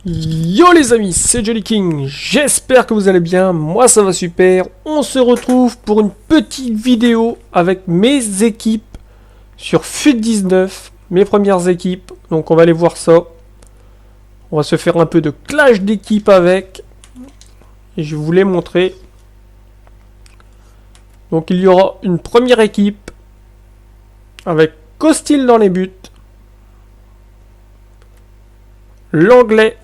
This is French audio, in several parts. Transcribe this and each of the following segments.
Yo les amis, c'est Jolly King, j'espère que vous allez bien, moi ça va super. On se retrouve pour une petite vidéo avec mes équipes sur FUT19, mes premières équipes, donc on va aller voir ça. On va se faire un peu de clash d'équipes avec, et je vais vous les montrer. Donc il y aura une première équipe avec Costil dans les buts, l'anglais.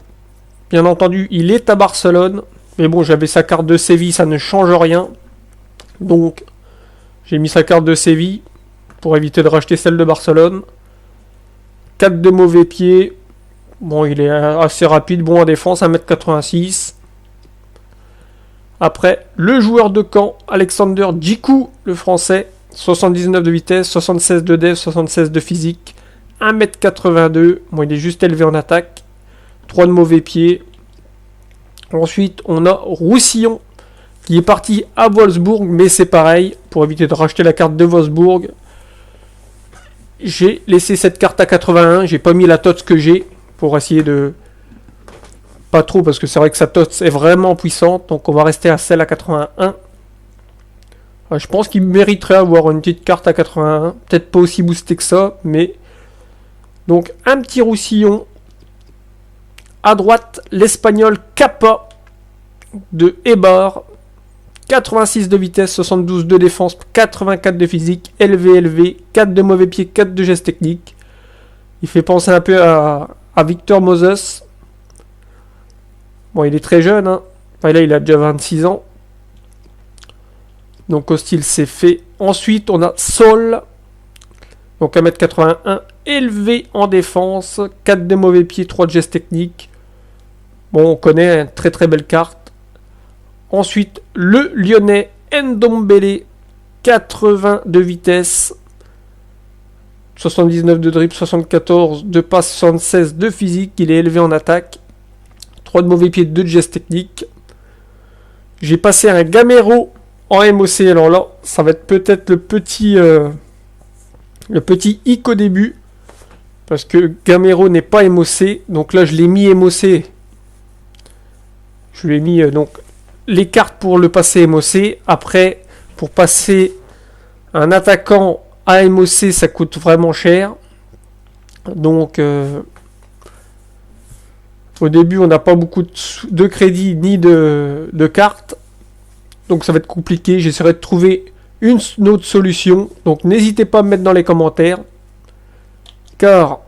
Bien entendu, il est à Barcelone. Mais bon, j'avais sa carte de Séville, ça ne change rien. Donc, j'ai mis sa carte de Séville pour éviter de racheter celle de Barcelone. 4 de mauvais pieds. Bon, il est assez rapide, bon en défense, 1m86. Après, le joueur de camp, Alexander Djikou, le français. 79 de vitesse, 76 de dev, 76 de physique. 1m82. Bon, il est juste élevé en attaque. 3 de mauvais pieds. Ensuite, on a Roussillon qui est parti à Wolfsburg, mais c'est pareil, pour éviter de racheter la carte de Wolfsburg. J'ai laissé cette carte à 81, j'ai pas mis la TOTS que j'ai, pour essayer de... Pas trop, parce que c'est vrai que sa TOTS est vraiment puissante, donc on va rester à celle à 81. Je pense qu'il mériterait avoir une petite carte à 81, peut-être pas aussi boostée que ça, mais... Donc, un petit Roussillon. À droite, l'Espagnol Capa de Eibar. 86 de vitesse, 72 de défense, 84 de physique, élevé, 4 de mauvais pied, 4 de gestes techniques. Il fait penser un peu à Victor Moses. Bon, il est très jeune, hein. Enfin, là, il a déjà 26 ans. Donc, au style, c'est fait. Ensuite, on a Sol. Donc, 1m81, élevé en défense, 4 de mauvais pied, 3 de gestes techniques. Bon, on connaît, une très très belle carte. Ensuite, le Lyonnais Ndombele, 80 de vitesse, 79 de dribble, 74 de passe, 76 de physique. Il est élevé en attaque. 3 de mauvais pied, 2 de gestes techniques. J'ai passé un Gamero en MOC. Alors là, ça va être peut-être le petit hic au début. Parce que Gamero n'est pas MOC. Donc là, je l'ai mis MOC. Je lui ai mis donc les cartes pour le passer MOC. Après, pour passer un attaquant à MOC, ça coûte vraiment cher. Donc, au début, on n'a pas beaucoup de crédit ni de cartes. Donc, ça va être compliqué. J'essaierai de trouver une autre solution. Donc, n'hésitez pas à me mettre dans les commentaires. Car,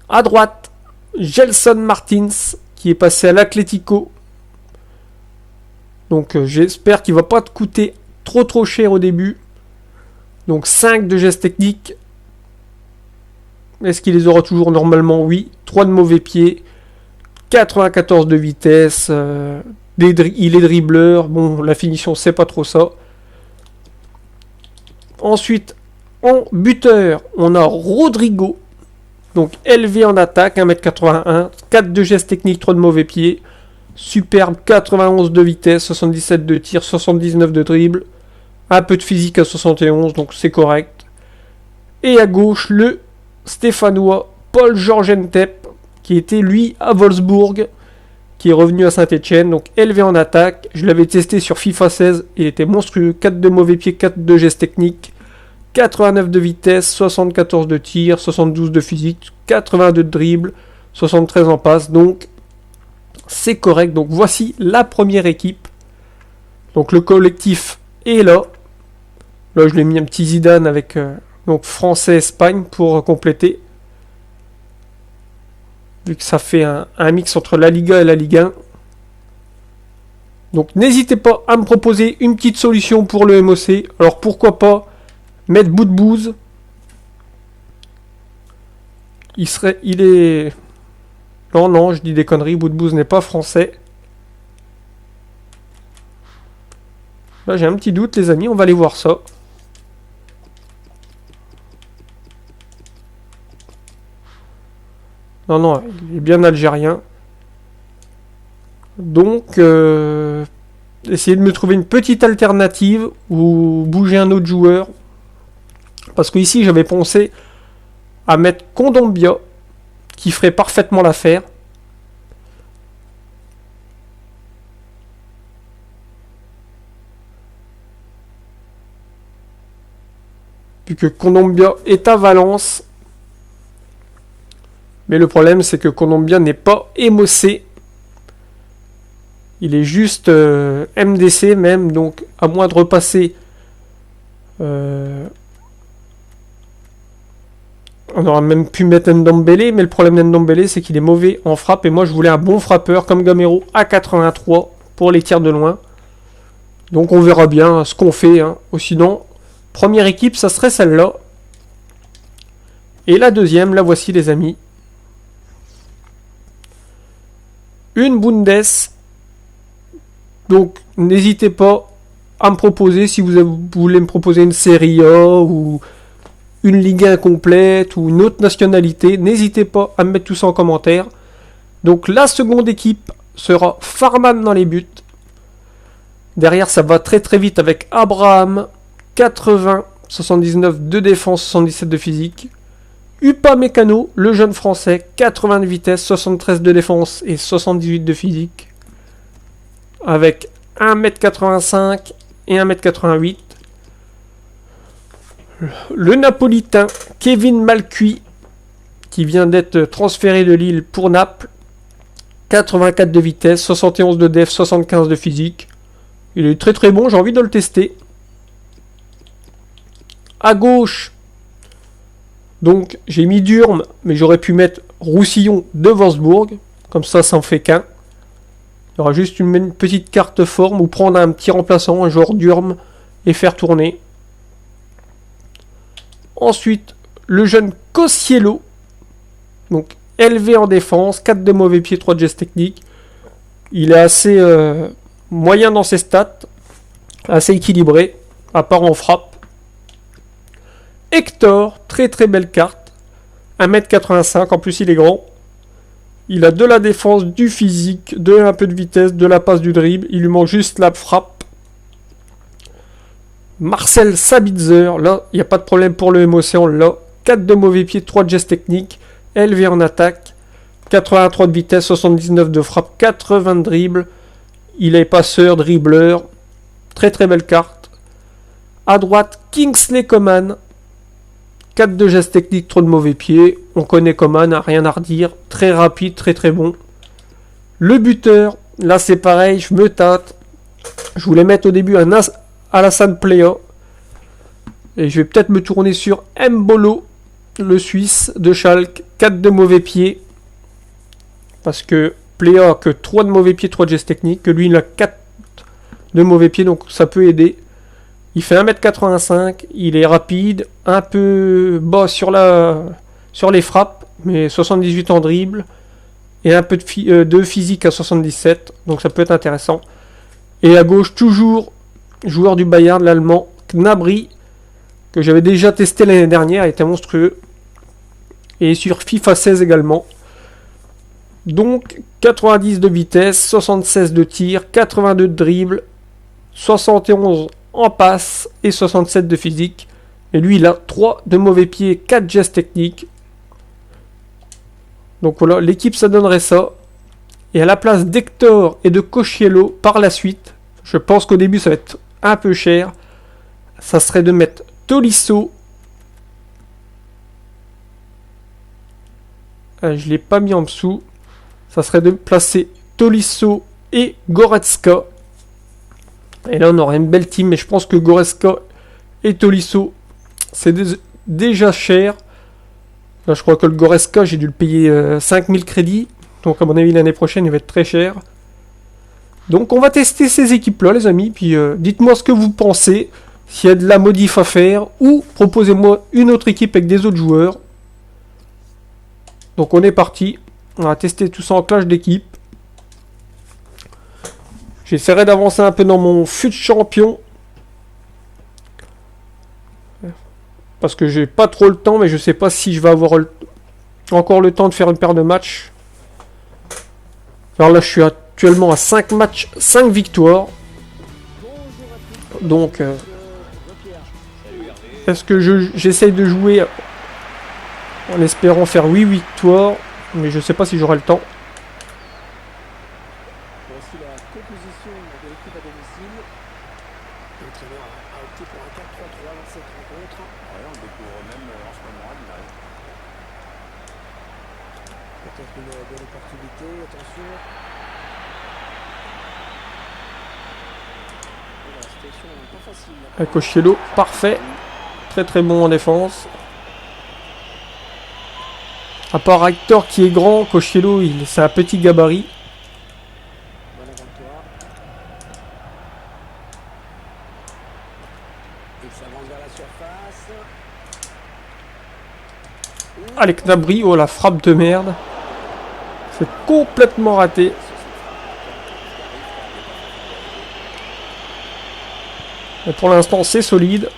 à droite, Gelson Martins, qui est passé à l'Atlético. Donc j'espère qu'il ne va pas te coûter trop cher au début. Donc 5 de gestes techniques. Est-ce qu'il les aura toujours normalement? Oui. 3 de mauvais pieds. 94 de vitesse. Il est dribbleur. Bon, la finition, c'est pas trop ça. Ensuite, en buteur, on a Rodrigo. Donc élevé en attaque, 1m81, 4 de gestes techniques, 3 de mauvais pieds. Superbe, 91 de vitesse, 77 de tir, 79 de dribble. Un peu de physique à 71, donc c'est correct. Et à gauche, le Stéphanois Paul-Georges Ntep, qui était lui à Wolfsburg, qui est revenu à Saint-Etienne, donc élevé en attaque. Je l'avais testé sur FIFA 16, il était monstrueux, 4 de mauvais pieds, 4 de gestes techniques. 89 de vitesse, 74 de tir, 72 de physique, 82 de dribble, 73 en passe, donc c'est correct. Donc voici la première équipe. Donc le collectif est là. Là je l'ai mis un petit Zidane avec donc français-Espagne pour compléter. Vu que ça fait un mix entre la Liga et la Ligue 1. Donc n'hésitez pas à me proposer une petite solution pour le MOC. Alors pourquoi pas mettre Boudbouz. Il est... Non, je dis des conneries. Boudbouz n'est pas français. Là, j'ai un petit doute, les amis. On va aller voir ça. Non, il est bien algérien. Donc, essayez de me trouver une petite alternative ou bouger un autre joueur. Parce que ici, j'avais pensé à mettre Kondogbia, qui ferait parfaitement l'affaire. que Colombia est à Valence. Mais le problème, c'est que Colombia n'est pas émocé. Il est juste MDC même, donc à moins de repasser... on aurait même pu mettre Ndombele, mais le problème d'Ndombele, c'est qu'il est mauvais en frappe. Et moi, je voulais un bon frappeur comme Gamero à 83 pour les tirs de loin. Donc on verra bien ce qu'on fait. Hein. Ou sinon, première équipe, ça serait celle-là. Et la deuxième, la voici les amis. Une Bundes. Donc n'hésitez pas à me proposer si vous voulez me proposer une Serie A ou une Ligue 1 complète ou une autre nationalité. N'hésitez pas à me mettre tout ça en commentaire. Donc la seconde équipe sera Farman dans les buts. Derrière, ça va très très vite avec Abraham, 80, 79 de défense, 77 de physique. Upamecano, le jeune français, 80 de vitesse, 73 de défense et 78 de physique. Avec 1m85 et 1m88. Le napolitain Kevin Malcuit, qui vient d'être transféré de Lille pour Naples. 84 de vitesse, 71 de def, 75 de physique. Il est très très bon, j'ai envie de le tester. À gauche, donc j'ai mis Durm, mais j'aurais pu mettre Roussillon de Wolfsburg. Comme ça en fait qu'un. Il y aura juste une petite carte forme ou prendre un petit remplaçant, un joueur Durm, et faire tourner. Ensuite, le jeune Cosciello. Donc élevé en défense, 4 de mauvais pied, 3 de gestes techniques. Il est assez moyen dans ses stats, assez équilibré, à part en frappe. Hector, très très belle carte. 1m85, en plus il est grand. Il a de la défense, du physique, un peu de vitesse, de la passe, du dribble. Il lui manque juste la frappe. Marcel Sabitzer, là, il n'y a pas de problème pour le MOC, on l'a. 4 de mauvais pied, 3 de gestes techniques. Élevé en attaque. 83 de vitesse, 79 de frappe, 80 de dribble. Il est passeur, dribbleur. Très très belle carte. À droite, Kingsley Coman. 4 de gestes techniques, trop de mauvais pieds. On connaît Coman, rien à redire. Très rapide, très très bon. Le buteur, là c'est pareil, je me tâte. Je voulais mettre au début un Alassane Plea. Et je vais peut-être me tourner sur Mbolo, le Suisse de Schalke. 4 de mauvais pieds. Parce que Plea a que 3 de mauvais pieds, 3 de gestes techniques. Que lui il a 4 de mauvais pieds, donc ça peut aider. Il fait 1m85, il est rapide, un peu bas sur les frappes, mais 78 en dribble, et un peu de physique à 77, donc ça peut être intéressant. Et à gauche, toujours, joueur du Bayern, l'allemand, Gnabry, que j'avais déjà testé l'année dernière, il était monstrueux. Et sur FIFA 16 également. Donc, 90 de vitesse, 76 de tir, 82 de dribble, 71 en passe et 67 de physique. Et lui, il a 3 de mauvais pieds, 4 gestes techniques. Donc voilà, l'équipe, ça donnerait ça. Et à la place d'Hector et de Cosciello, par la suite, je pense qu'au début, ça va être un peu cher. Ça serait de mettre Tolisso. Je ne l'ai pas mis en dessous. Ça serait de placer Tolisso et Goretzka. Et là, on aurait une belle team. Mais je pense que Goretzka et Tolisso, c'est déjà cher. Là, je crois que le Goretzka, j'ai dû le payer 5000 crédits. Donc, à mon avis, l'année prochaine, il va être très cher. Donc, on va tester ces équipes-là, les amis. Puis, dites-moi ce que vous pensez. S'il y a de la modif à faire. Ou proposez-moi une autre équipe avec des autres joueurs. Donc, on est parti. On va tester tout ça en clash d'équipe. J'essaierai d'avancer un peu dans mon fut champion. Parce que j'ai pas trop le temps, mais je sais pas si je vais avoir encore le temps de faire une paire de matchs. Alors là, je suis actuellement à 5 matchs, 5 victoires. Donc, est-ce que j'essaye de jouer en espérant faire 8 victoires, mais je sais pas si j'aurai le temps. Voici la composition de l'équipe à domicile. L'entraîneur a opté pour un 4-3-3 dans cette rencontre. Ouais, en Peut-être une belle opportunité, attention. La situation n'est pas facile. Avec Cochiello, parfait. Très très bon en défense. À part Hector qui est grand, Cochiello, c'est un petit gabarit. Bon avant toi. Il s'avance vers la surface. Allez, Gnabry, oh la frappe de merde. C'est complètement raté. Mais pour l'instant, c'est solide.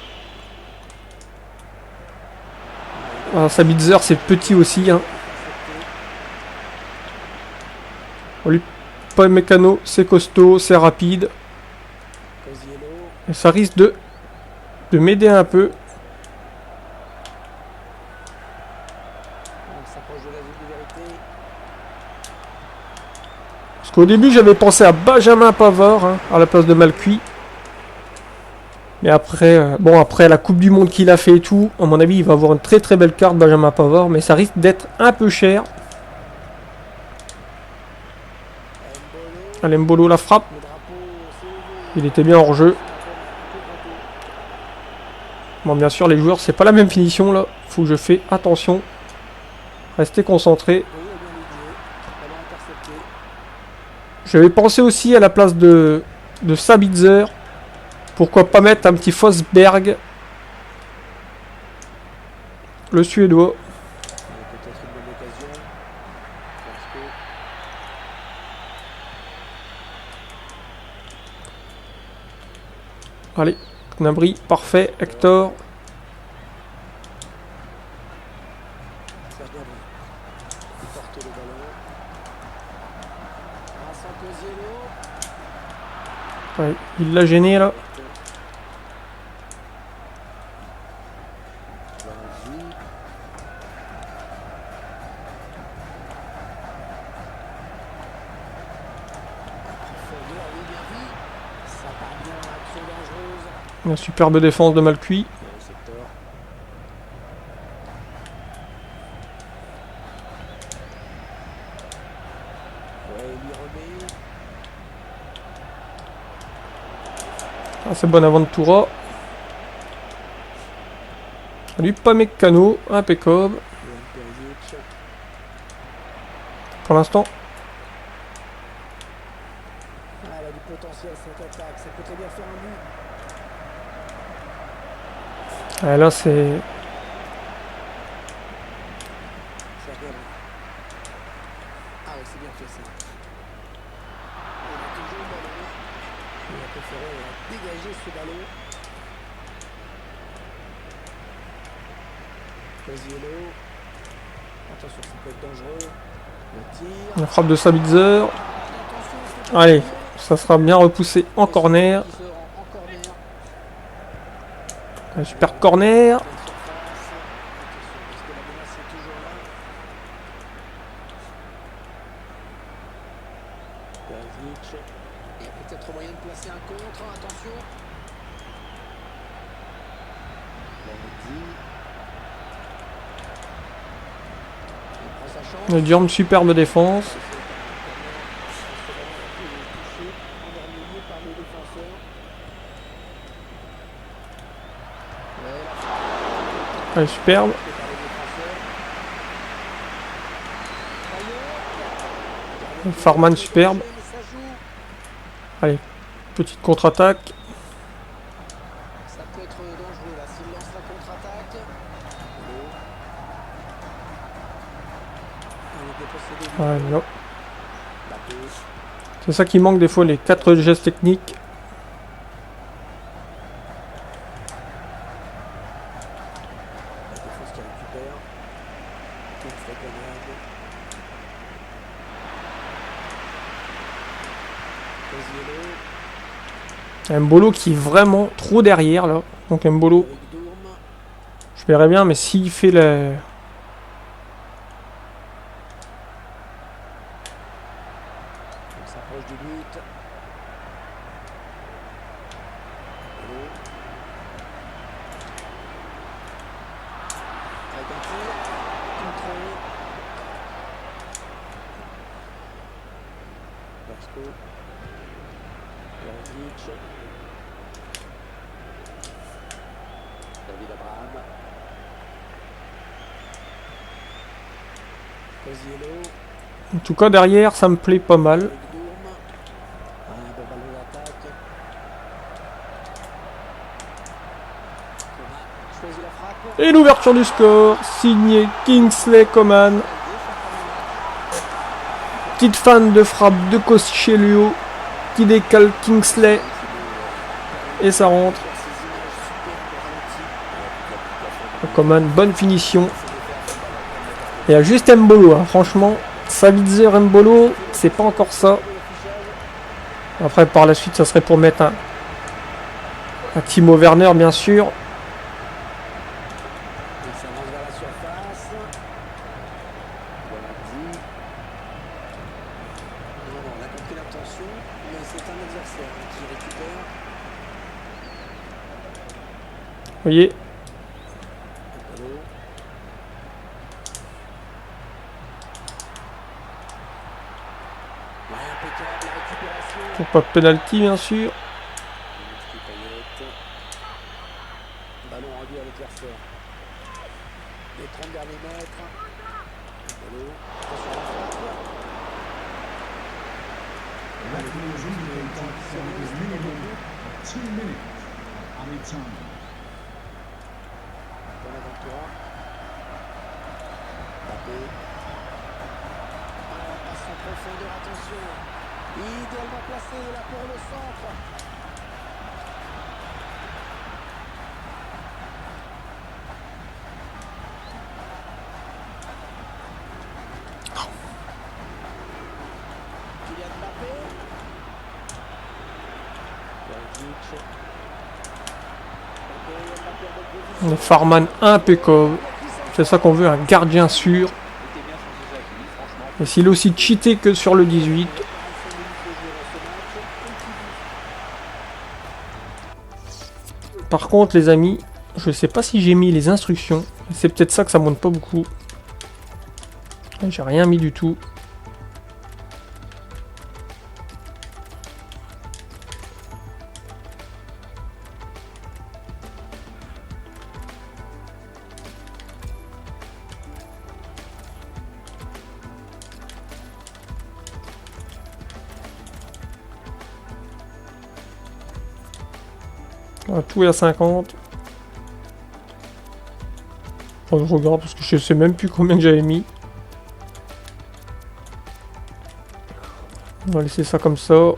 Ah, Sabitzer, c'est petit aussi. Hein. Lui, pas mécano, c'est costaud, c'est rapide. Cosiello. Et ça risque de m'aider un peu. On s'approche de la zone de vérité. Parce qu'au début, j'avais pensé à Benjamin Pavard, hein, à la place de Malcuit. Mais après, bon, après la Coupe du Monde qu'il a fait et tout, à mon avis, il va avoir une très très belle carte, Benjamin Pavard. Mais ça risque d'être un peu cher. Allez, Mbolo la frappe. Le drapeau s'est levé. Il était bien hors jeu. Bon, bien sûr, les joueurs, c'est pas la même finition là. Faut que je fais attention. Restez concentrés. Oui, il a bien aidé. Ballon intercepté. J'avais pensé aussi à la place de Sabitzer. Pourquoi pas mettre un petit Forsberg. Le Suédois. Peut-être une bonne occasion. Allez, Gnabry, parfait. Hector. Serge Gnabry. Il porte le ballon. Vincent Cosiello. Ouais, il l'a gêné là. Vanzi. Profondeur, oui, bien vu. Ça part bien, action dangereuse. Une superbe défense de Malcuit. Dans le secteur. Ouais, il y remet. Ah, c'est bon avant de Toura. Lui, pas mécano. Impeccable. Johan Perisic. Pour l'instant. Ah, elle a du potentiel cette attaque. Ça peut très bien faire un but. Ah, là, c'est. Serge Gnabry. Ah ouais, c'est bien fait ça. Il a toujours le ballon. Il a préféré dégager ce ballon. Cosiello. Attention, ça peut être dangereux. Le tir. La frappe de Sabitzer. Attention, c'est pas Allez, bon. ça sera bien repoussé en corner. Qui se rend en corner. Un super corner. Pleine surface. Attention, parce que la menace est toujours là. Perisic. Il y a peut-être moyen de placer un contre. Attention. Vanzi. Il prend sa chance. Le Durm, superbe défense. Allez, superbe. Farman, superbe. Allez, petite contre-attaque. Ça peut être dangereux là s'il lance la contre-attaque. Il est dépossédé. Ouais, non. Mbappé. C'est ça qui manque des fois, les 4 gestes techniques. La défense qui récupère. Une fréquenade. Cosiello. Un Mbolo qui est vraiment trop derrière là. Donc un Mbolo, Avec Dourme. je verrais bien, mais s'il fait le. On s'approche du but. Allô. Avec un tir. Contrôle. Isco. Vlahovic. David Abraham. Cosiello. En tout cas, derrière, ça me plaît pas mal. Avec Dourme. Un bon ballon d'attaque. Coman choisit la frappe. Et l'ouverture du score, signé Kingsley Coman. Petite fan de frappe de Cosciello qui décale Kingsley. Et ça rentre. Coman, bonne finition. Il y a juste Mbolo, hein. Franchement, Savitzer Mbolo, c'est pas encore ça. Après, par la suite, ça serait pour mettre un Timo Werner, bien sûr. Il s'avance vers la surface. Voilà dit. Non, on a compris l'intention, mais c'est un adversaire qui récupère. Vous voyez, Mbolo. Ouais, impeccable la récupération. pour pas de penalty, bien sûr. Ballon rendu à l'adversaire. Les 30 derniers mètres. Mbolo. Attention à la frappe. Bon avant-toi. Mbappé. Passe en profondeur, attention. Idéalement placé là pour le centre. Kylian Mbappé. Vlahovic. Mbappé en bonne position. Le Farman impeccable. C'est ça qu'on veut, un gardien sûr. Et s'il est aussi cheaté que sur le 18. Par contre, les amis, je sais pas si j'ai mis les instructions. C'est peut-être ça que ça monte pas beaucoup. J'ai rien mis du tout. Tout est à 50. Enfin, je regarde parce que je sais même plus combien que j'avais mis. On va laisser ça comme ça.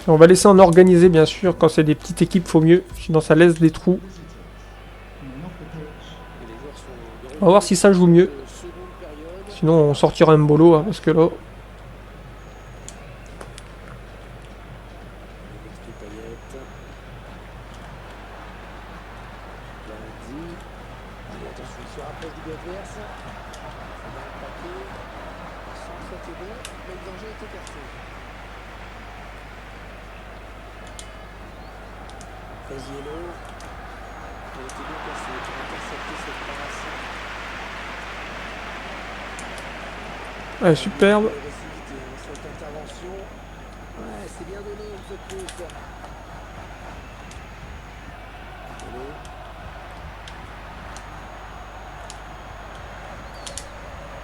On va laisser en organiser bien sûr, quand c'est des petites équipes faut mieux, sinon ça laisse des trous. On va voir si ça joue mieux. Sinon on sortira un bolo, hein, parce que là... Cosiello, il a été bien placé pour intercepter cette passe. Ouais, superbe. Agressivité dans cette intervention. Ouais, c'est bien donné une fois de plus. Mbolo.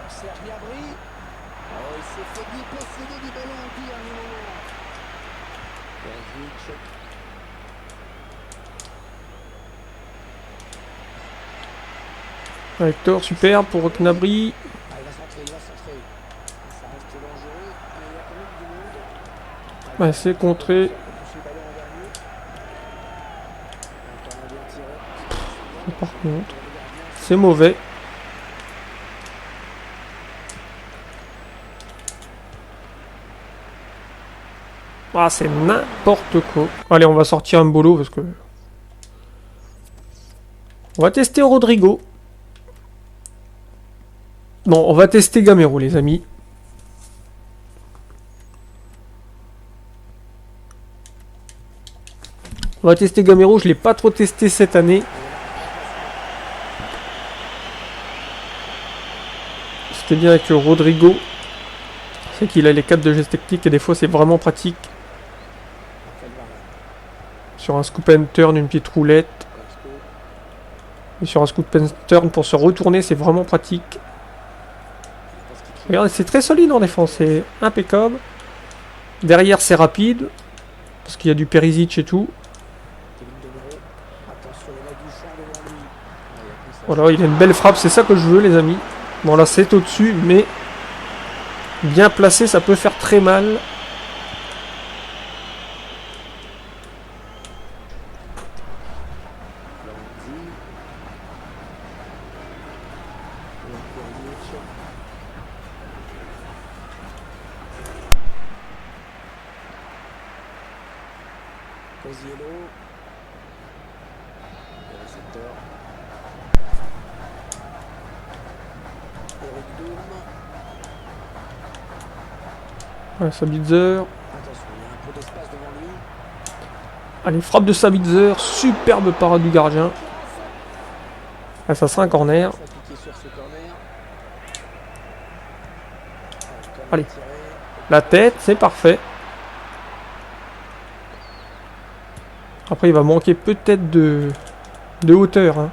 Serge Gnabry. Oh, il s'est fait déposséder du ballon au dernier moment. Vlahovic. Hector, superbe pour Gnabry. Ah, il va centrer, il va centrer. Ça reste dangereux, mais il y a quand même du monde. Ouais, c'est contré. Toucher le ballon en dernier. Encore un bien tiré. Par contre, c'est mauvais. Ah, c'est n'importe quoi. Allez, on va sortir un bolo parce que... On va tester Rodrigo. Non, on va tester Gamero, les amis. On va tester Gamero, je l'ai pas trop testé cette année. C'était bien avec Rodrigo. C'est qu'il a les 4 de gestes techniques et des fois c'est vraiment pratique. Sur un scoop and turn, une petite roulette. Et sur un scoop and turn pour se retourner, c'est vraiment pratique. Regardez, c'est très solide en défense, c'est impeccable. Derrière c'est rapide. Parce qu'il y a du Perisic et tout. Voilà, il a une belle frappe, c'est ça que je veux les amis. Bon là c'est au-dessus, mais bien placé, ça peut faire très mal. Ouais, Sabitzer. Allez, frappe de Sabitzer. Superbe parade du gardien. Ah, ça sera un corner. Allez. La tête, c'est parfait. Après, il va manquer peut-être de hauteur. Hein.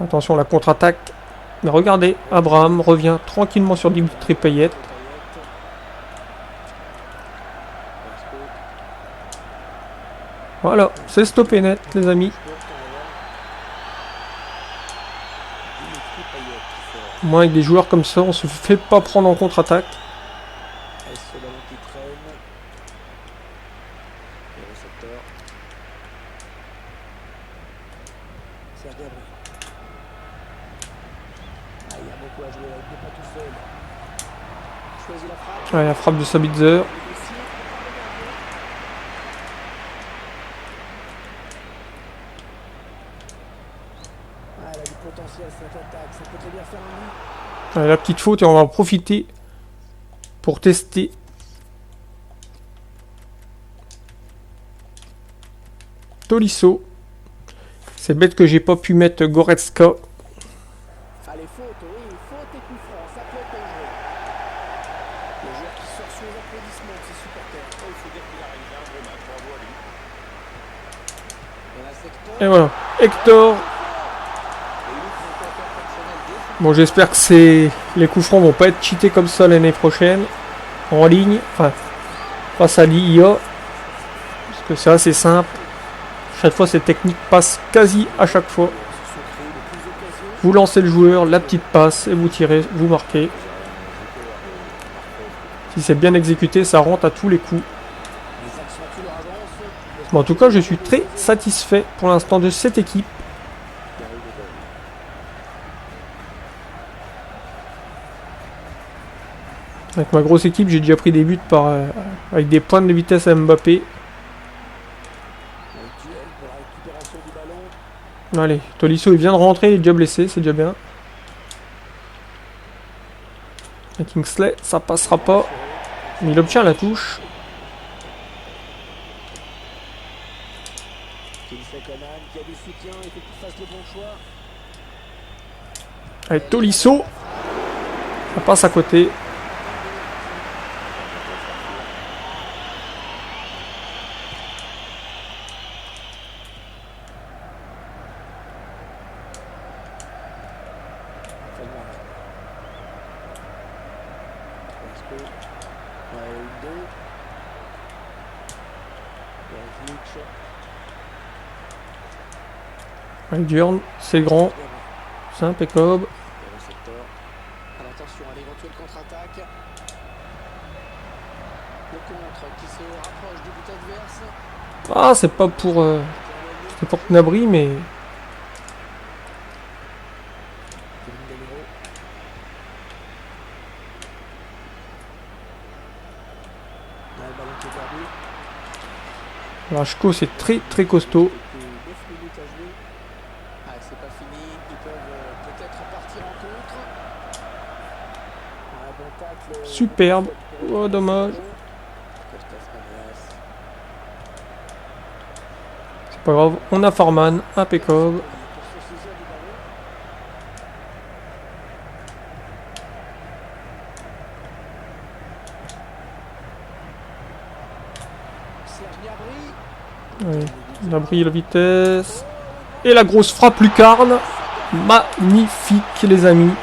Attention, la contre-attaque. Mais regardez, Abraham revient tranquillement sur Dimitri Payet. Voilà, c'est stoppé net, les amis. Moi, avec des joueurs comme ça, on se fait pas prendre en contre-attaque. Ouais, la frappe de Sabitzer. Allez, la petite faute et on va en profiter pour tester. Tolisso. C'est bête que j'ai pas pu mettre Goretzka. Allez, faute, oui, faute et coup franc, ça peut être dangereux. Le joueur qui sort sous les applaudissements de ses supporters. Oh, il faut dire qu'il a réalisé un bon match, bravo à lui. Et là, Sector. Et voilà, Hector. Bon, j'espère que les coups francs vont pas être cheatés comme ça l'année prochaine. En ligne, enfin, face à l'IA. Parce que c'est assez simple. Chaque fois, ces techniques passent quasi à chaque fois. Vous lancez le joueur, la petite passe, et vous tirez, vous marquez. Si c'est bien exécuté, ça rentre à tous les coups. Bon, en tout cas, je suis très satisfait pour l'instant de cette équipe. Avec ma grosse équipe, j'ai déjà pris des buts avec des points de vitesse à Mbappé. Allez, Tolisso il vient de rentrer, il est déjà blessé, c'est déjà bien. Et Kingsley, ça passera pas. Mais il obtient la touche. Allez, Tolisso. Ça passe à côté. Avec Durn, c'est grand, c'est impeccable. Attention à l'éventuelle contre-attaque. Le contre qui se rapproche du but adverse. Ah, c'est pas pour Gnabry, mais Rachko, c'est très très costaud. C'est pas fini, ils peuvent peut-être partir en contre. Un bon tacle. Superbe. Oh, dommage. Pas grave, on a Farman, impeccable. pour se saisir du ballon. Serge Gnabry. Oui, on a pris la vitesse. Et la grosse frappe lucarne. Magnifique, les amis.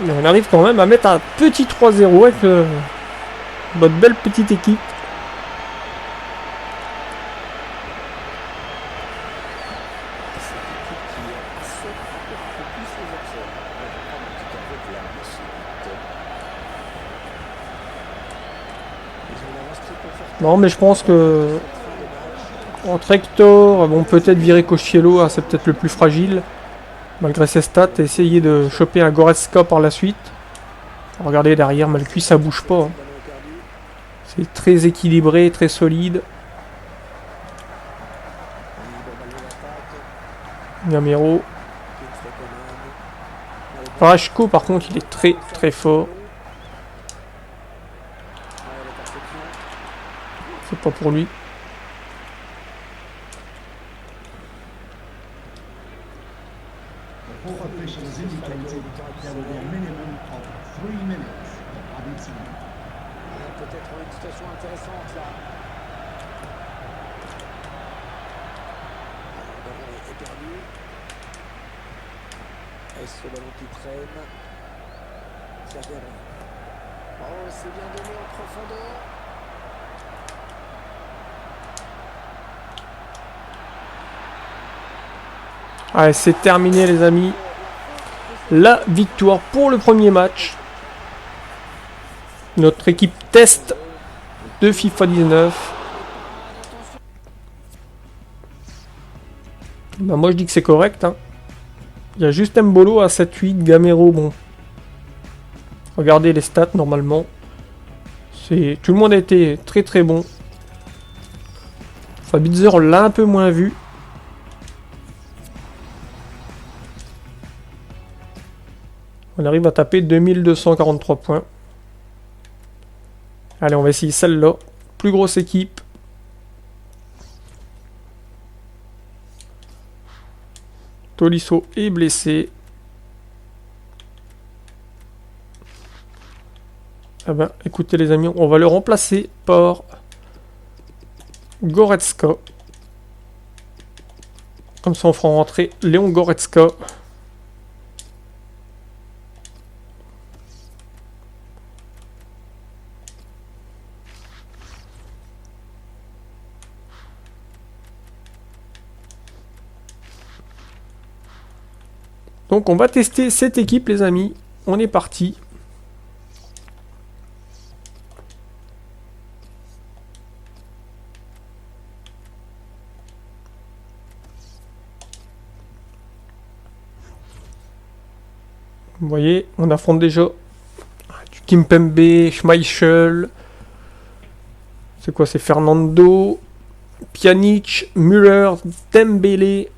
Mais on arrive quand même à mettre un petit 3-0 avec notre belle petite équipe. Non, mais je pense que entre Hector, bon, peut-être virer Cochiello, hein, c'est peut-être le plus fragile. Malgré ses stats, essayer de choper un Goretzka par la suite. Regardez derrière, Malcuit, ça bouge pas. Hein. C'est très équilibré, très solide. Gamero. Parashko, par contre, il est très très fort. C'est pas pour lui. Peut-être une situation intéressante là. Le ballon est perdu. Est-ce ce ballon qui traîne? Serge Gnabry. Oh, c'est bien donné en profondeur. Allez, c'est terminé les amis. La victoire pour le premier match. Notre équipe test de FIFA 19. Bah moi je dis que c'est correct. Hein. Il y a juste Mbolo à 7-8, Gamero, bon. Regardez les stats normalement. Tout le monde a été très très bon. Fabitzer, on l'a un peu moins vu. On arrive à taper 2243 points. Allez, on va essayer celle-là. Plus grosse équipe. Tolisso est blessé. Ah ben, écoutez les amis, on va le remplacer par Goretzka. Comme ça, on fera rentrer Léon Goretzka. Donc on va tester cette équipe les amis. On est parti. Vous voyez, on affronte déjà du Kimpembe, Schmeichel. C'est quoi? C'est Fernando, Pjanic, Müller, Dembélé.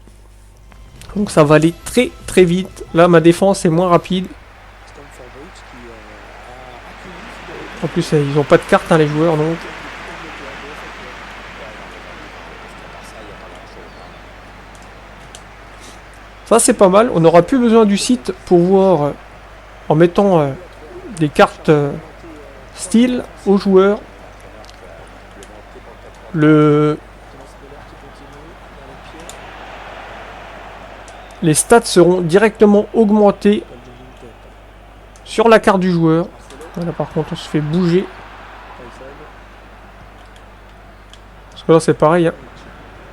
Donc ça va aller très très vite. Là ma défense est moins rapide. En plus ils n'ont pas de carte hein, les joueurs donc. Ça c'est pas mal. On n'aura plus besoin du site pour voir en mettant des cartes style aux joueurs. Les stats seront directement augmentés sur la carte du joueur. Là par contre on se fait bouger. Parce que là c'est pareil. Hein.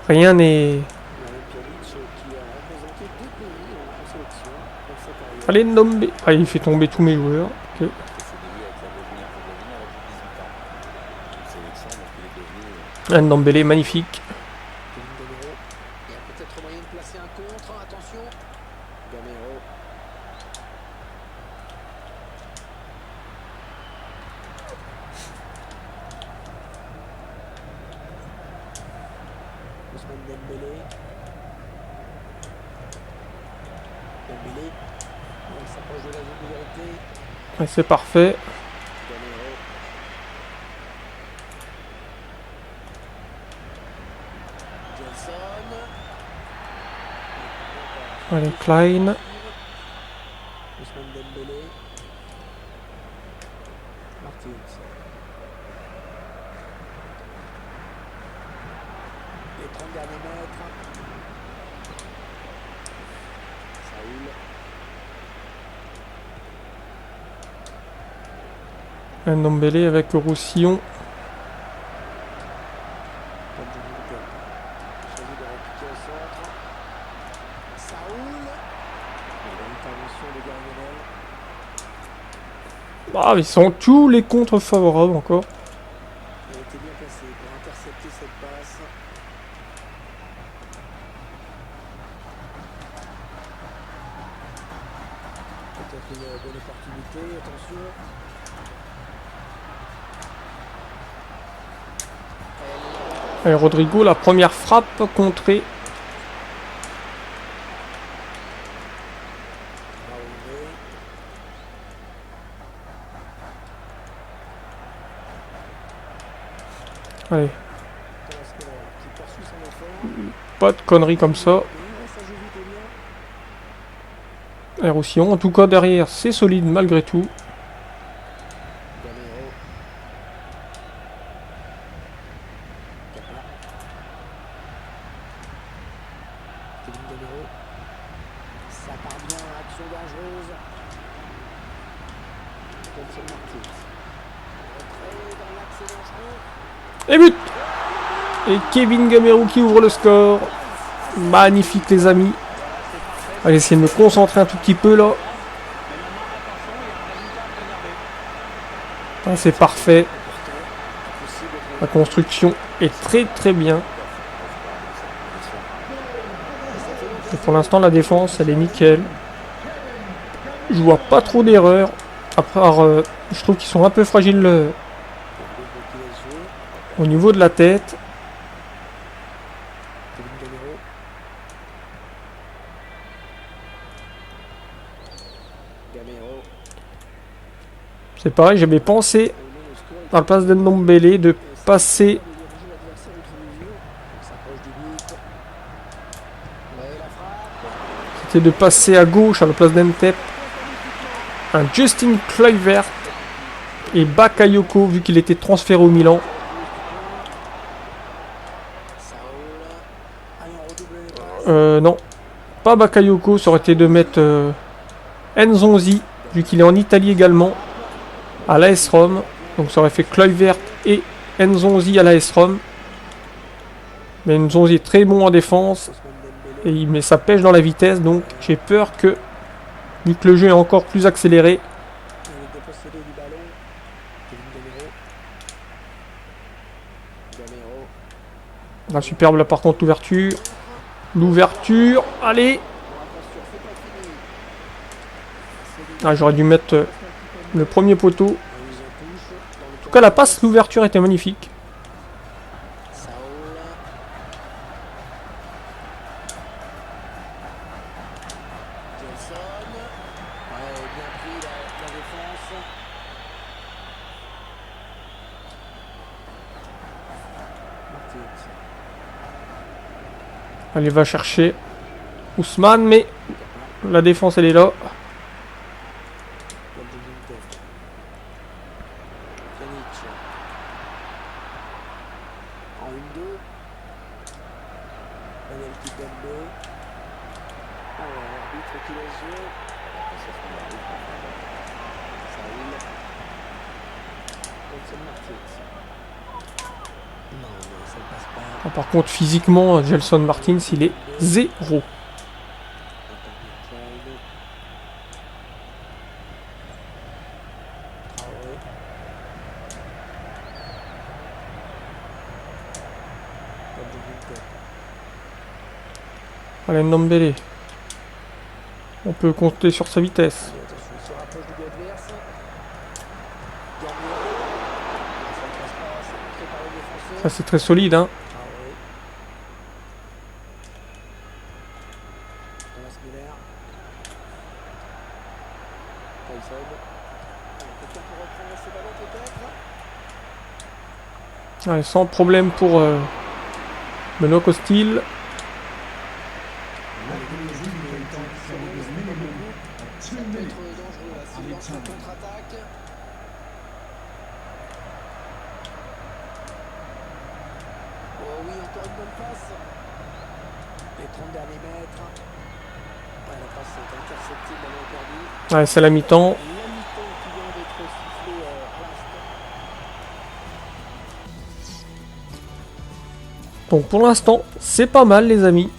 Rien n'est... Allez Ndombe. Ah il fait tomber tous mes joueurs. Okay. Un Ndombele magnifique. Ouais, c'est parfait. Allez, Klein. Ousmane Dembélé. Martins. Les 30 derniers mètres. Saoul. Ndombele avec Roussillon. Choisi de répliquer au centre. Saoul. Et l'intervention de Gargamel. Ah, ils sont tous les contres favorables encore. Il a été bien placé pour intercepter cette passe. Peut-être une bonne opportunité, attention. Et Rodrigo, la première frappe contrée. Raoulé. Allez, Thomas Müller qui poursuit son effort. pas de conneries comme ça. Et ça joue vite et bien. Et Roussillon, en tout cas derrière, c'est solide malgré tout. Gamero. Capa. Kevin Gamero. Ça part bien, action dangereuse. Nelson Martins. Retrait dans l'axe dangereux. Et but! Et Kevin Gamero qui ouvre le score. Magnifique les amis. Allez, essayer de me concentrer un tout petit peu là. Ah, c'est parfait. La construction est très très bien. Et pour l'instant la défense elle est nickel. Je vois pas trop d'erreurs. À part, je trouve qu'ils sont un peu fragiles au niveau de la tête. Kevin Gamero. Gamero. C'est pareil, j'avais pensé à la place d'Ndombele de passer c'était de passer à gauche à la place d'Ntep un Justin Kluivert et Bakayoko vu qu'il était transféré au Milan. Non, pas Bakayoko, ça aurait été de mettre Nzonzi vu qu'il est en Italie également à l'AS Rome. Donc ça aurait fait Kluivert et Nzonzi à l'AS Rome. Mais Nzonzi est très bon en défense et il met sa pêche dans la vitesse, donc j'ai peur que, vu que le jeu est encore plus accéléré, la superbe là par contre l'ouverture. L'ouverture, allez. Ah, j'aurais dû mettre le premier poteau. En tout cas la passe, l'ouverture était magnifique. Allez, va chercher Ousmane, mais la défense elle est là. En 1-2. Daniel Kipembe. Oh, l'arbitre qui laisse jouer. Saoul. Nelson Martins. Non, mais ça passe pas. Ah, par contre, physiquement, Gelson Martins, il est 0. Allez, Ndombele. On peut compter sur sa vitesse. Ça, c'est très solide, hein. Allez, sans problème pour Benoît Costil. Ça peut être dangereux là, s'il lance la contre-attaque. Oh oui, encore une bonne passe. Les 30 derniers mètres. Ouais, la passe est interceptée, ballon perdu. Ouais, c'est la mi-temps. La mi-temps qui vient d'être sifflée à l'instant. Donc pour l'instant, c'est pas mal les amis.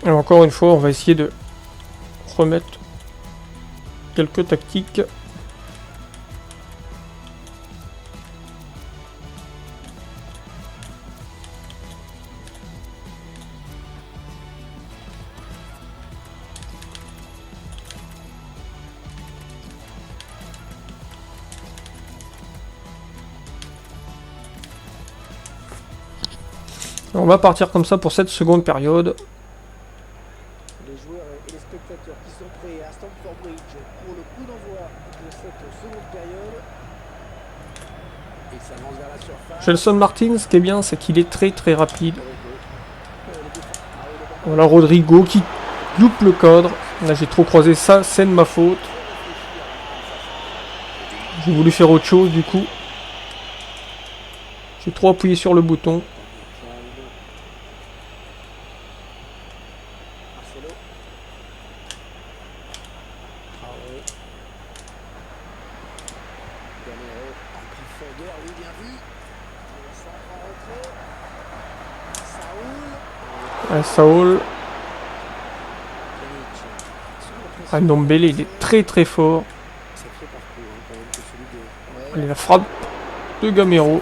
Et encore une fois, on va essayer de remettre quelques tactiques. On va partir comme ça pour cette seconde période. Les joueurs et les spectateurs qui sont prêts à Stamford Bridge pour le coup d'envoi de cette seconde période. Il s'avance vers la surface. Gelson Martin, ce qui est bien, c'est qu'il est très rapide. Voilà Rodrigo qui loupe le cadre. Là j'ai trop croisé ça, c'est de ma faute. J'ai voulu faire autre chose du coup. J'ai trop appuyé sur le bouton. Marcelo. Traoré. Gamero en profondeur, lui bien vu. Le centre en retrait. Saoul. Ouais, Saul. Pjanic. Sous la pression. Ah, Ndombele, il est très fort. Sacré parcours hein, quand même que celui de... Allez, la frappe de Gamero.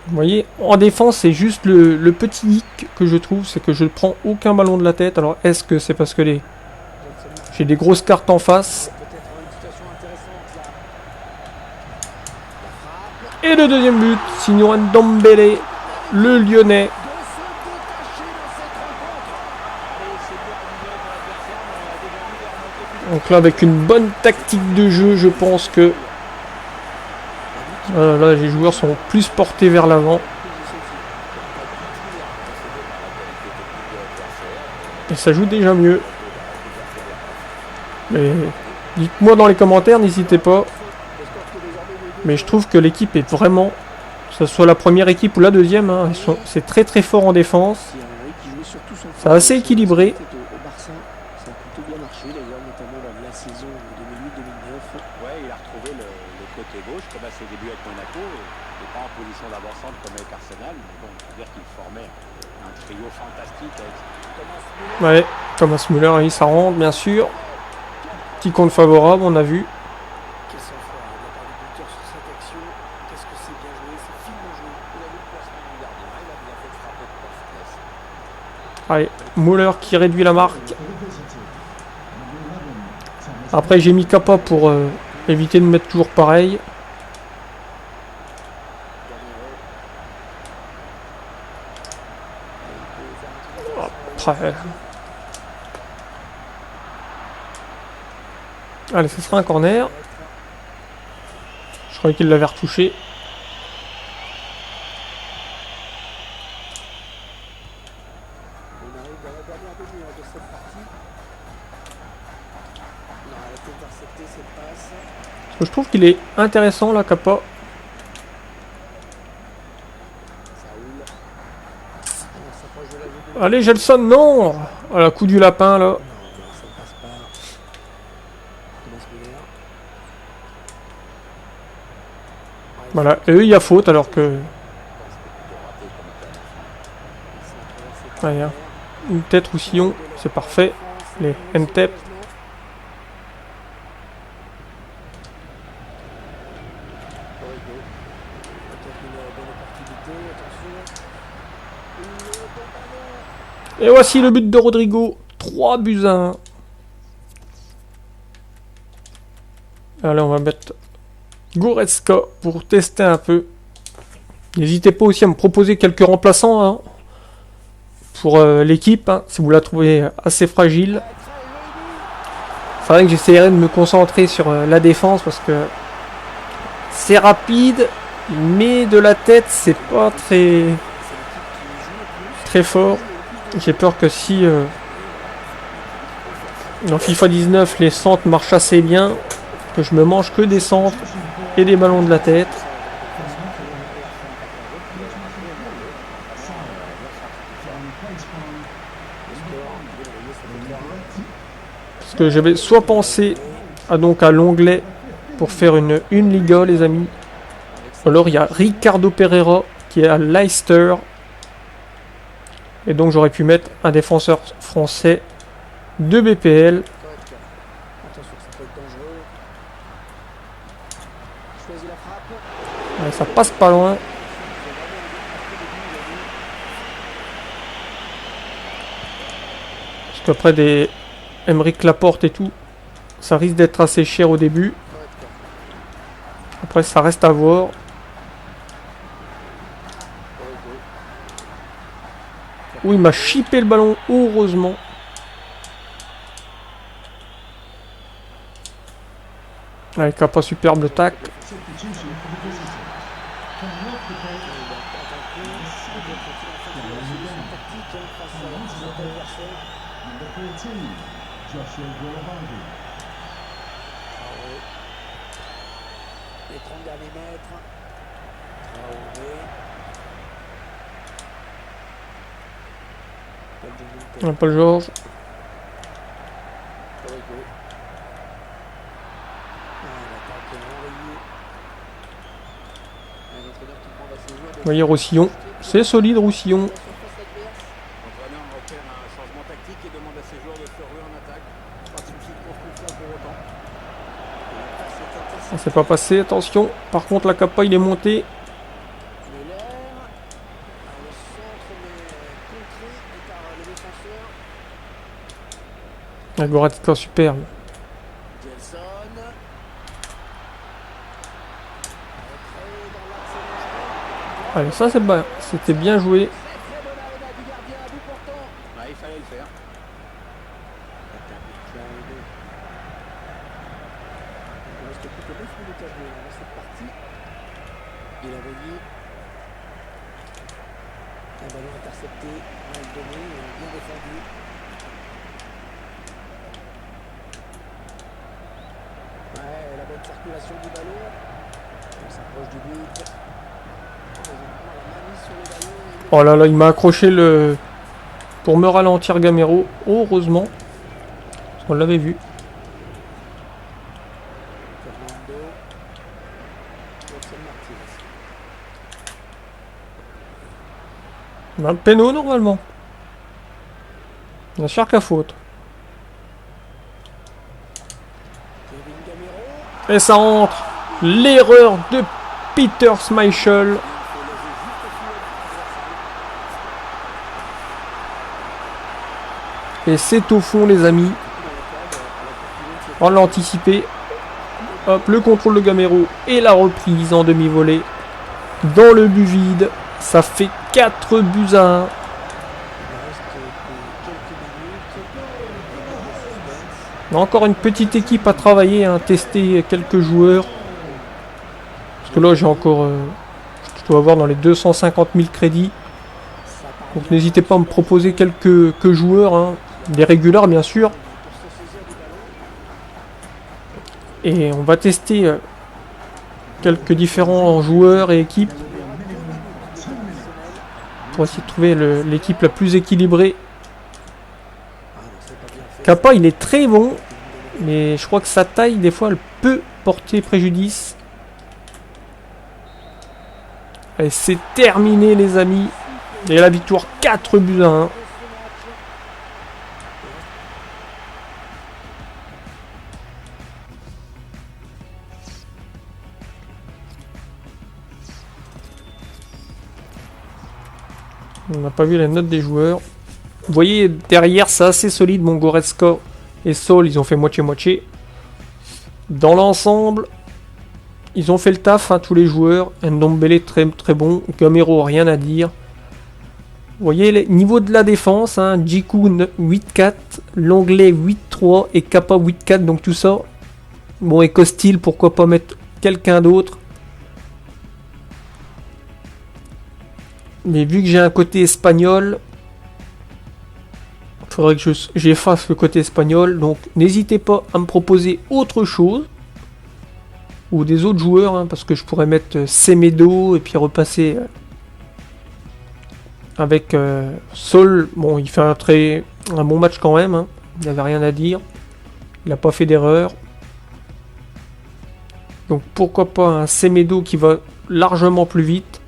Vous voyez, en défense, c'est juste le petit hic que je trouve, c'est que je ne prends aucun ballon de la tête. Alors, est-ce que c'est parce que j'ai des grosses cartes en face? Peut-être une situation intéressante là. La frappe. Et le deuxième but, Signon Ndombele, le Lyonnais. De se détacher dans cette rencontre. Et c'est bien pour l'adversaire, mais a déjà mis la remontée. Donc là, avec une bonne tactique de jeu, je pense que là, les joueurs sont plus portés vers l'avant. Et ça joue déjà mieux. Mais dites-moi dans les commentaires, n'hésitez pas. Mais je trouve que l'équipe est vraiment, que ce soit la première équipe ou la deuxième, hein, c'est très fort en défense. C'est assez équilibré. Au Barça, ça a plutôt bien marché d'ailleurs, notamment lors de la saison 2008-2009. Ouais, il a retrouvé le côté gauche comme à ses débuts avec Monaco, et pas en position d'avant-centre comme avec Arsenal, mais bon, il faut dire qu'il formait un trio fantastique avec Ouais, Thomas Müller, oui, ça rentre bien sûr. Petit compte favorable, on a vu. Quel sang-froid de la part du buteur sur cette action. Qu'est-ce que c'est bien joué, c'est finement joué. il a vu le placement du gardien, il a bien fait de frapper de politesse. Allez, Müller qui réduit la marque. Après, j'ai mis Kappa pour éviter de mettre toujours pareil. Après. Allez, ce sera un corner. Je croyais qu'il l'avait retouché. On arrive dans la dernière demi-heure de cette partie. Non, elle a été interceptée cette passe. Je trouve qu'il est intéressant là, Kappa. Saoul. On s'approche de la zone de... Allez, Gelson, non! Voilà, coup du lapin là. Non, ça ne passe pas. Thomas Müller. Voilà, et eux, il y a faute alors que. Allez, hein. Une tête ou sillon, c'est parfait. Les MTEP. Et voici le but de Rodrigo. 3 buts à 1. Allez, on va mettre Goretzka pour tester un peu. N'hésitez pas aussi à me proposer quelques remplaçants hein, pour l'équipe, hein, si vous la trouvez assez fragile. C'est vrai que j'essaierai de me concentrer sur la défense parce que c'est rapide, mais de la tête, c'est pas très... très fort. J'ai peur que si dans FIFA 19 les centres marchent assez bien, que je me mange que des centres et des ballons de la tête. Parce que j'avais soit pensé à l'onglet pour faire une Liga, les amis. Alors il y a Ricardo Pereira qui est à Leicester. Et donc j'aurais pu mettre un défenseur français de BPL. Attention, ça peut être dangereux. Choisis la frappe. Ouais, ça passe pas loin. Parce qu'après des Aymeric Laporte et tout, ça risque d'être assez cher au début. Après ça reste à voir. Oui, il m'a chippé le ballon, heureusement. Avec un pas superbe le tac. Les 30 derniers mètres. Paul George. Vous voyez Roussillon. C'est solide Roussillon. L'entraîneur opère un changement tactique et demande à ses joueurs de se ruer en attaque. Pas de souci de construction pour autant. Ça s'est pas passé, attention. Par contre la capa il est monté. La Goretzka superbe. Allez, ça c'est bien. C'était bien joué. Ouais, il fallait le faire. Il reste plus que 9 minutes à jouer dans cette partie. Il a veillé. Un ballon intercepté, mal donné, bien défendu. Ouais, la bonne circulation du ballon. On s'approche du but. Oh là là, il m'a accroché le... pour me ralentir Gamero. Heureusement. Parce qu'on l'avait vu. Un péno normalement. Bien sûr qu'à faute. Et ça rentre. L'erreur de Peter Schmeichel. Et c'est au fond les amis. On l'a anticipé. Hop, le contrôle de Gamero et la reprise en demi-volée. Dans le but vide. Ça fait 4 buts à 1. On a encore une petite équipe à travailler, hein, tester quelques joueurs. Parce que là j'ai encore... je dois avoir dans les 250 000 crédits. Donc n'hésitez pas à me proposer quelques joueurs. Hein, des régulars bien sûr. Et on va tester quelques différents joueurs et équipes. Pour essayer de trouver l'équipe la plus équilibrée. Kappa il est très bon. Mais je crois que sa taille des fois elle peut porter préjudice. Allez, c'est terminé les amis. Et la victoire 4 buts à 1. On n'a pas vu la note des joueurs. Vous voyez, derrière, c'est assez solide. Mon Goretzka et Saul, ils ont fait moitié-moitié. Dans l'ensemble, ils ont fait le taf, hein, tous les joueurs. Ndombele, très, très bon. Gamero, rien à dire. Vous voyez, les niveaux de la défense, hein, Jiku 8-4, l'anglais 8-3 et Kappa 8-4, donc tout ça. Bon, et Costil, pourquoi pas mettre quelqu'un d'autre. Mais vu que j'ai un côté espagnol, faudrait que j'efface le côté espagnol. Donc n'hésitez pas à me proposer autre chose. Ou des autres joueurs, hein, parce que je pourrais mettre Semedo et puis repasser avec Sol. Bon, il fait un bon match quand même. Hein. Il n'avait rien à dire. Il n'a pas fait d'erreur. Donc pourquoi pas un Semedo qui va largement plus vite.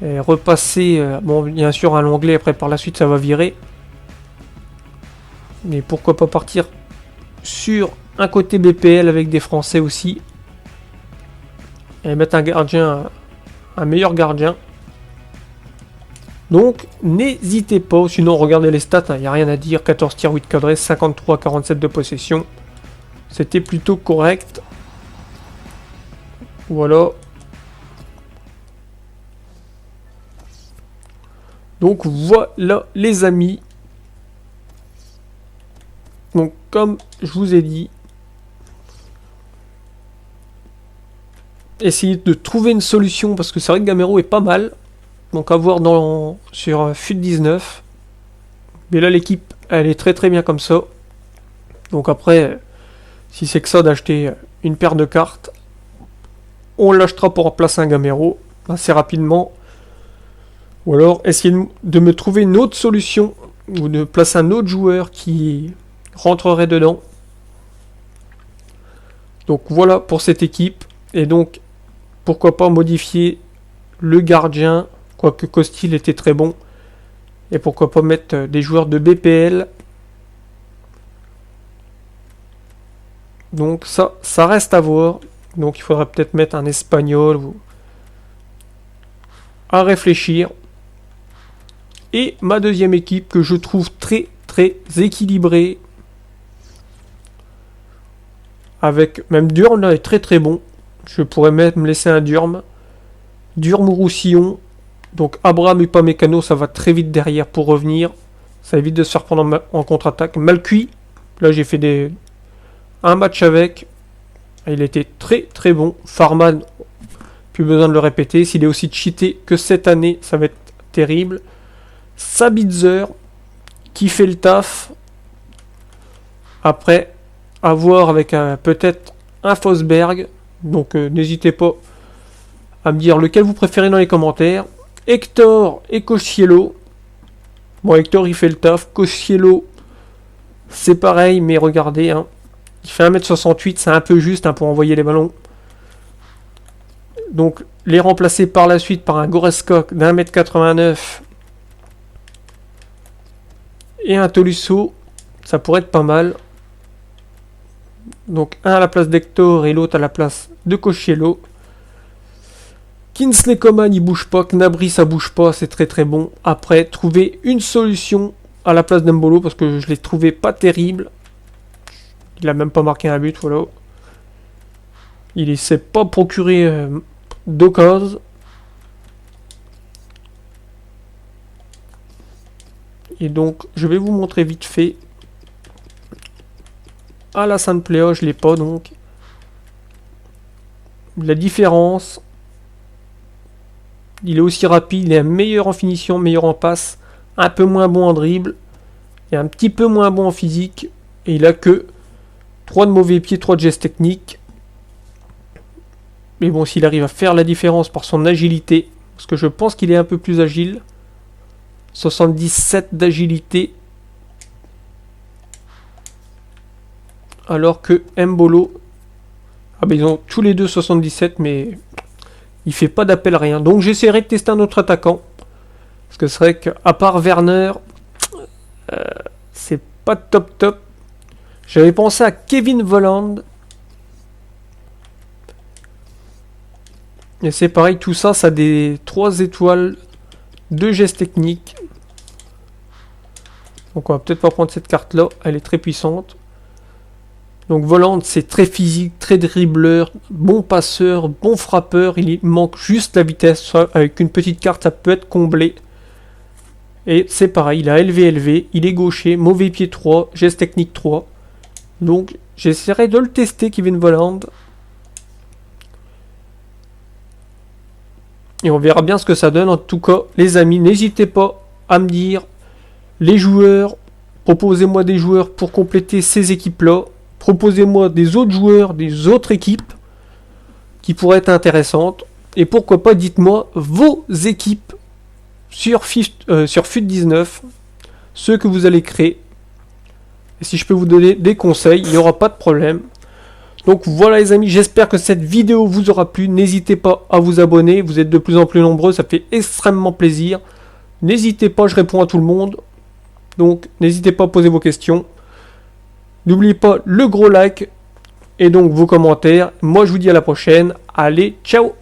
Et repasser, bon bien sûr à l'anglais, après par la suite ça va virer. Mais pourquoi pas partir sur un côté BPL avec des Français aussi. Et mettre un gardien, un meilleur gardien. Donc n'hésitez pas, sinon regardez les stats, il n'y a rien à dire. 14 tirs, 8 cadrés, 53-47 de possession. C'était plutôt correct. Voilà. Donc voilà les amis. Donc comme je vous ai dit, essayez de trouver une solution parce que c'est vrai que Gamero est pas mal. Donc à voir sur FUT 19. Mais là l'équipe elle est très très bien comme ça. Donc après, si c'est que ça d'acheter une paire de cartes, on l'achètera pour remplacer un Gamero assez rapidement. Ou alors essayez de me trouver une autre solution ou de placer un autre joueur qui rentrerait dedans. Donc voilà pour cette équipe. Et donc pourquoi pas modifier le gardien, quoique Costil était très bon. Et pourquoi pas mettre des joueurs de BPL. Donc ça reste à voir. Donc il faudrait peut-être mettre un espagnol ou à réfléchir. Et ma deuxième équipe que je trouve très très équilibrée. Avec même Durm là est très très bon. Je pourrais même me laisser un Durm. Durm ou Roussillon. Donc Abraham et pas Mécano, ça va très vite derrière pour revenir. Ça évite de se faire prendre en contre-attaque. Malcuit, là j'ai fait un match avec. Il était très très bon. Farman, plus besoin de le répéter. S'il est aussi cheaté que cette année, ça va être terrible. Sabitzer, qui fait le taf. Après, à voir avec peut-être un Fosberg. Donc n'hésitez pas à me dire lequel vous préférez dans les commentaires. Hector et Cosciello. Bon, Hector il fait le taf. Cosciello, c'est pareil, mais regardez, hein, il fait 1m68, c'est un peu juste hein, pour envoyer les ballons. Donc les remplacer par la suite par un Goretzka d'1m89 et un Tolisso, ça pourrait être pas mal. Donc un à la place d'Hector et l'autre à la place de Cosciello. Kingsley Coman il bouge pas, Gnabry ça bouge pas, c'est très très bon. Après, trouver une solution à la place d'Embolo parce que je l'ai trouvé pas terrible. Il a même pas marqué un but, voilà. Il ne s'est pas procuré d'occasion. Et donc, je vais vous montrer vite fait. Alassane Plea, je l'ai pas donc. La différence. Il est aussi rapide, il est meilleur en finition, meilleur en passe, un peu moins bon en dribble, et un petit peu moins bon en physique. Et il a que 3 de mauvais pieds, 3 de gestes techniques. Mais bon, s'il arrive à faire la différence par son agilité, parce que je pense qu'il est un peu plus agile. 77 d'agilité. Alors que Mbolo, ah ben ils ont tous les deux 77, mais il fait pas d'appel rien. Donc j'essaierai de tester un autre attaquant. Parce que c'est vrai qu'à part Werner, c'est pas top top. J'avais pensé à Kevin Volland. Et c'est pareil, tout ça, ça a des 3 étoiles, 2 gestes techniques. Donc on va peut-être pas prendre cette carte là, elle est très puissante. Donc Volland c'est très physique, très dribbleur, bon passeur, bon frappeur. Il manque juste la vitesse, avec une petite carte ça peut être comblé. Et c'est pareil, il a élevé, il est gaucher, mauvais pied 3, geste technique 3. Donc j'essaierai de le tester Kevin Volland. Et on verra bien ce que ça donne. En tout cas, les amis, n'hésitez pas à me dire les joueurs, proposez-moi des joueurs pour compléter ces équipes-là. Proposez-moi des autres joueurs, des autres équipes qui pourraient être intéressantes. Et pourquoi pas, dites-moi vos équipes sur FUT19, ceux que vous allez créer. Et si je peux vous donner des conseils, il n'y aura pas de problème. Donc voilà les amis, j'espère que cette vidéo vous aura plu. N'hésitez pas à vous abonner, vous êtes de plus en plus nombreux, ça fait extrêmement plaisir. N'hésitez pas, je réponds à tout le monde. Donc n'hésitez pas à poser vos questions. N'oubliez pas le gros like et donc vos commentaires. Moi je vous dis à la prochaine. Allez, ciao!